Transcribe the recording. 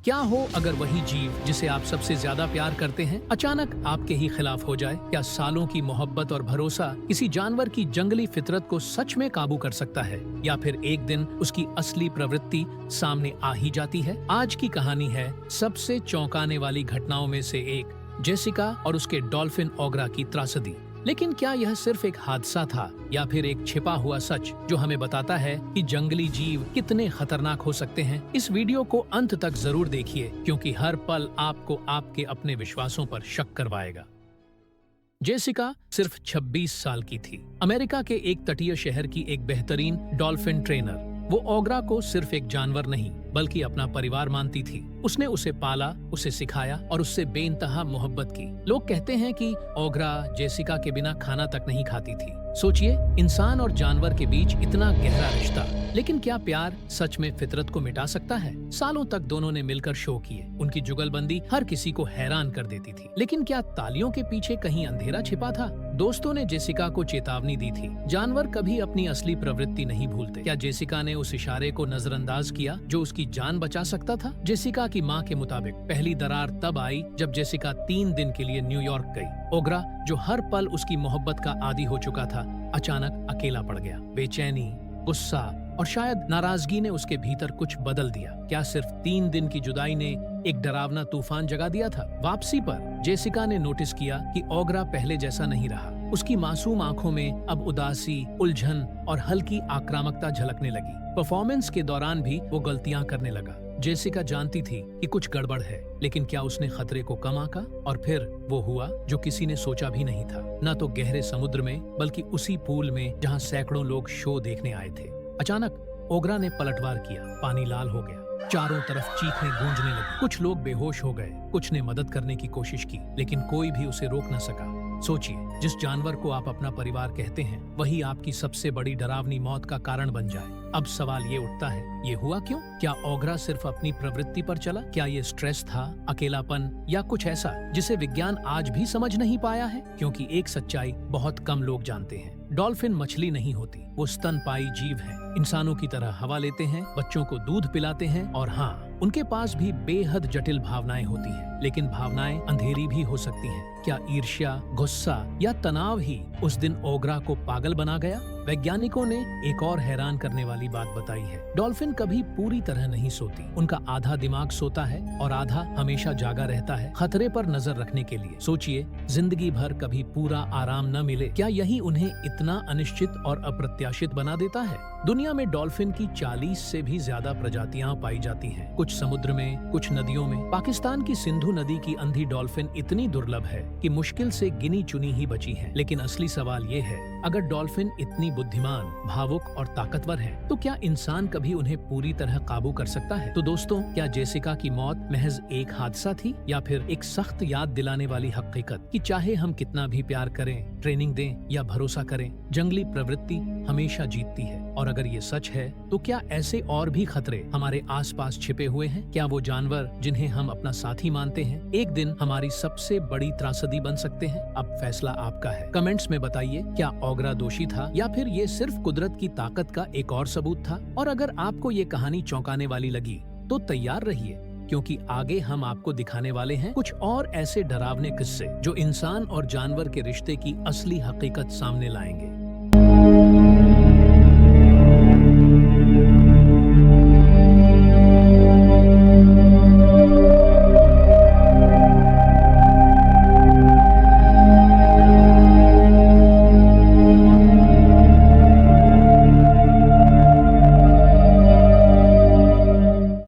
क्या हो अगर वही जीव जिसे आप सबसे ज्यादा प्यार करते हैं अचानक आपके ही खिलाफ हो जाए? क्या सालों की मोहब्बत और भरोसा किसी जानवर की जंगली फितरत को सच में काबू कर सकता है, या फिर एक दिन उसकी असली प्रवृत्ति सामने आ ही जाती है? आज की कहानी है सबसे चौंकाने वाली घटनाओं में से एक, जेसिका और उसके डॉल्फिन ओग्रा की त्रासदी। लेकिन क्या यह सिर्फ एक हादसा था या फिर एक छिपा हुआ सच जो हमें बताता है कि जंगली जीव कितने खतरनाक हो सकते हैं? इस वीडियो को अंत तक जरूर देखिए, क्योंकि हर पल आपको आपके अपने विश्वासों पर शक करवाएगा। जेसिका सिर्फ 26 साल की थी। अमेरिका के एक तटीय शहर की एक बेहतरीन डॉल्फिन ट्रेनर। वो ओग्रा को सिर्फ एक जानवर नहीं बल्कि अपना परिवार मानती थी। उसने उसे पाला, उसे सिखाया और उससे बेइंतहा मोहब्बत की। लोग कहते हैं कि ओग्रा जेसिका के बिना खाना तक नहीं खाती थी। सोचिए, इंसान और जानवर के बीच इतना गहरा रिश्ता। लेकिन क्या प्यार सच में फितरत को मिटा सकता है? सालों तक दोनों ने मिलकर शो किए। उनकी जुगलबंदी हर किसी को हैरान कर देती थी। लेकिन क्या तालियों के पीछे कहीं अंधेरा छिपा था? दोस्तों ने जेसिका को चेतावनी दी थी, जानवर कभी अपनी असली प्रवृत्ति नहीं भूलते। क्या जेसिका ने उस इशारे को नजरअंदाज किया जो उसकी जान बचा सकता था? जेसिका की मां के मुताबिक पहली दरार तब आई जब जेसिका 3 दिन के लिए न्यूयॉर्क गई। ओग्रा, जो हर पल उसकी मोहब्बत का आदी हो चुका था, अचानक अकेला पड़ गया। बेचैनी, गुस्सा और शायद नाराजगी ने उसके भीतर कुछ बदल दिया। क्या सिर्फ 3 दिन की जुदाई ने एक डरावना तूफान जगा दिया था? वापसी पर जेसिका ने नोटिस किया कि ओग्रा पहले जैसा नहीं रहा। उसकी मासूम आंखों में अब उदासी, उलझन और हल्की आक्रामकता झलकने लगी। परफॉर्मेंस के दौरान भी वो गलतियां करने लगा। जेसिका जानती थी कि कुछ गड़बड़ है, लेकिन क्या उसने खतरे को कम आंका? और फिर वो हुआ जो किसी ने सोचा भी नहीं था। न तो गहरे समुद्र में, बल्कि उसी पूल में जहां सैकड़ों लोग शो देखने आए थे। अचानक ओग्रा ने पलटवार किया। पानी लाल हो गया, चारों तरफ चीखें गूंजने लगी। कुछ लोग बेहोश हो गए, कुछ ने मदद करने की कोशिश की, लेकिन कोई भी उसे रोक न सका। सोचिए, जिस जानवर को आप अपना परिवार कहते हैं, वही आपकी सबसे बड़ी डरावनी मौत का कारण बन जाए। अब सवाल ये उठता है, ये हुआ क्यों? क्या ओग्रा सिर्फ अपनी प्रवृत्ति पर चला? क्या ये स्ट्रेस था, अकेलापन, या कुछ ऐसा जिसे विज्ञान आज भी समझ नहीं पाया है? क्योंकि एक सच्चाई बहुत कम लोग जानते हैं, डॉल्फिन मछली नहीं होती, वो स्तनपायी जीव है। इंसानों की तरह हवा लेते हैं, बच्चों को दूध पिलाते हैं, और हाँ, उनके पास भी बेहद जटिल भावनाएं होती हैं। लेकिन भावनाएं अंधेरी भी हो सकती हैं। क्या ईर्ष्या, गुस्सा या तनाव ही उस दिन ओग्रा को पागल बना गया? वैज्ञानिकों ने एक और हैरान करने वाली बात बताई है। डॉल्फिन कभी पूरी तरह नहीं सोती। उनका आधा दिमाग सोता है और आधा हमेशा जागा रहता है, खतरे पर नजर रखने के लिए। सोचिए, जिंदगी भर कभी पूरा आराम न मिले, क्या यही उन्हें इतना अनिश्चित और अप्रत्याशित बना देता है? दुनिया में डॉल्फिन की 40 से भी ज्यादा प्रजातियां पाई जाती हैं। कुछ समुद्र में, कुछ नदियों में। पाकिस्तान की सिंधु नदी की अंधी डॉल्फिन इतनी दुर्लभ है कि मुश्किल से गिनी चुनी ही बची है। लेकिन असली सवाल ये है, अगर डॉल्फिन इतनी बुद्धिमान, भावुक और ताकतवर है, तो क्या इंसान कभी उन्हें पूरी तरह काबू कर सकता है? तो दोस्तों, क्या जेसिका की मौत महज एक हादसा थी, या फिर एक सख्त याद दिलाने वाली हकीकत कि चाहे हम कितना भी प्यार करें, ट्रेनिंग दें या भरोसा करें, जंगली प्रवृत्ति हमेशा जीतती है? और अगर ये सच है, तो क्या ऐसे और भी खतरे हमारे आसपास छिपे हुए हैं? क्या वो जानवर जिन्हें हम अपना साथी मानते हैं, एक दिन हमारी सबसे बड़ी त्रासदी बन सकते हैं? अब फैसला आपका है। कमेंट्स में बताइए, क्या ओग्रा दोषी था, या फिर ये सिर्फ कुदरत की ताकत का एक और सबूत था? और अगर आपको ये कहानी चौंकाने वाली लगी, तो तैयार रहिए, क्योंकि आगे हम आपको दिखाने वाले हैं कुछ और ऐसे डरावने किस्से जो इंसान और जानवर के रिश्ते की असली हकीकत सामने लाएंगे।